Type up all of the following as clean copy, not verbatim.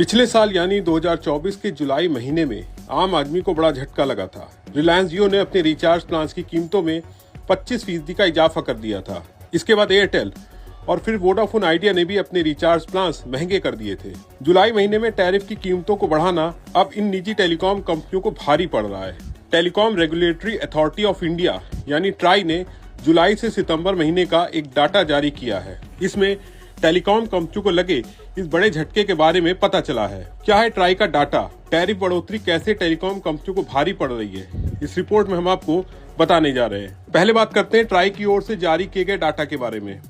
पिछले साल यानी 2024 के जुलाई महीने में आम आदमी को बड़ा झटका लगा था। रिलायंस जियो ने अपने रिचार्ज प्लान की कीमतों में 25% का इजाफा कर दिया था। इसके बाद एयरटेल और फिर वोडाफोन आइडिया ने भी अपने रिचार्ज प्लान महंगे कर दिए थे। जुलाई महीने में टैरिफ की कीमतों को बढ़ाना अब इन निजी टेलीकॉम कंपनियों को भारी पड़ रहा है। Telecom regulatory authority of India यानी ट्राई ने जुलाई से सितंबर महीने का एक डाटा जारी किया है। इसमें टेलीकॉम कंपनियों को लगे इस बड़े झटके के बारे में पता चला है। क्या है ट्राई का डाटा, टैरिफ बढ़ोतरी कैसे टेलीकॉम कंपनियों को भारी पड़ रही है, इस रिपोर्ट में हम आपको बताने जा रहे हैं। पहले बात करते हैं ट्राई की ओर से जारी किए गए डाटा के बारे में।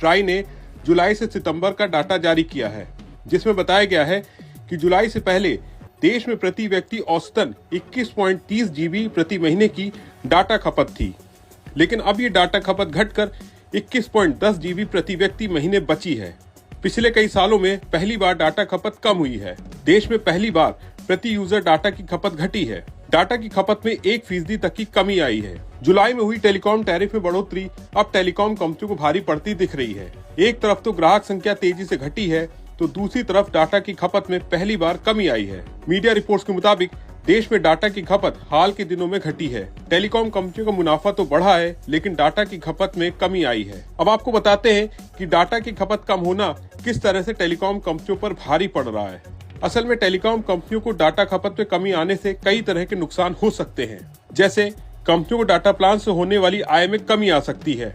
ट्राई ने जुलाई से सितंबर का डाटा जारी किया है, जिसमें बताया गया है कि जुलाई से पहले देश में प्रति व्यक्ति औसतन 21.30 GB प्रति महीने की डाटा खपत थी, लेकिन अब ये डाटा खपत घटकर 21.10 GB प्रति व्यक्ति महीने बची है। पिछले कई सालों में पहली बार डाटा खपत कम हुई है। देश में पहली बार प्रति यूजर डाटा की खपत घटी है। डाटा की खपत में 1% तक की कमी आई है। जुलाई में हुई टेलीकॉम टैरिफ में बढ़ोतरी अब टेलीकॉम कंपनियों को भारी पड़ती दिख रही है। एक तरफ तो ग्राहक संख्या तेजी से घटी है, तो दूसरी तरफ डाटा की खपत में पहली बार कमी आई है। मीडिया रिपोर्ट्स के मुताबिक देश में डाटा की खपत हाल के दिनों में घटी है। टेलीकॉम कंपनियों का मुनाफा तो बढ़ा है, लेकिन डाटा की खपत में कमी आई है। अब आपको बताते हैं कि डाटा की खपत कम होना किस तरह से टेलीकॉम कंपनियों पर भारी पड़ रहा है। असल में टेलीकॉम कंपनियों को डाटा खपत में कमी आने से कई तरह के नुकसान हो सकते हैं। जैसे कंपनियों को डाटा प्लान से होने वाली आय में कमी आ सकती है।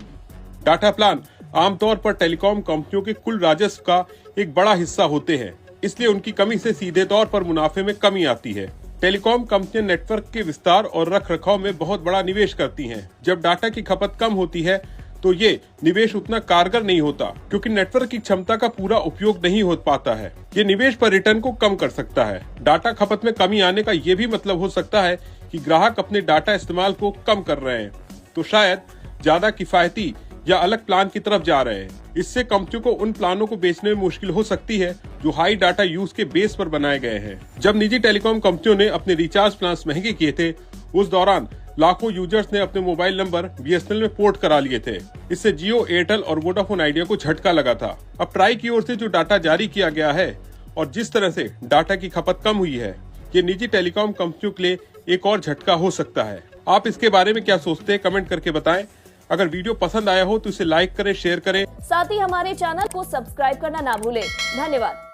डाटा प्लान आमतौर पर टेलीकॉम कंपनियों के कुल राजस्व का एक बड़ा हिस्सा होते हैं, इसलिए उनकी कमी से सीधे तौर पर मुनाफे में कमी आती है। टेलीकॉम कंपनियां नेटवर्क के विस्तार और रखरखाव में बहुत बड़ा निवेश करती हैं। जब डाटा की खपत कम होती है तो ये निवेश उतना कारगर नहीं होता, क्योंकि नेटवर्क की क्षमता का पूरा उपयोग नहीं हो पाता है। ये निवेश पर रिटर्न को कम कर सकता है। डाटा खपत में कमी आने का ये भी मतलब हो सकता है कि ग्राहक अपने डाटा इस्तेमाल को कम कर रहे हैं, तो शायद ज्यादा किफायती या अलग प्लान की तरफ जा रहे हैं। इससे कंपनियों को उन प्लानों को बेचने में मुश्किल हो सकती है जो हाई डाटा यूज के बेस पर बनाए गए हैं। जब निजी टेलीकॉम कंपनियों ने अपने रिचार्ज प्लान महंगे किए थे, उस दौरान लाखों यूजर्स ने अपने मोबाइल नंबर BSNL में पोर्ट करा लिए थे। इससे जियो, एयरटेल और वोडाफोन आइडिया को झटका लगा था। अब ट्राई की ओर से जो डाटा जारी किया गया है और जिस तरह से डाटा की खपत कम हुई है, ये निजी टेलीकॉम कंपनियों के लिए एक और झटका हो सकता है। आप इसके बारे में क्या सोचते हैं, कमेंट करके बताएं। अगर वीडियो पसंद आया हो तो इसे लाइक करें, शेयर करें। साथ ही हमारे चैनल को सब्सक्राइब करना ना भूलें। धन्यवाद।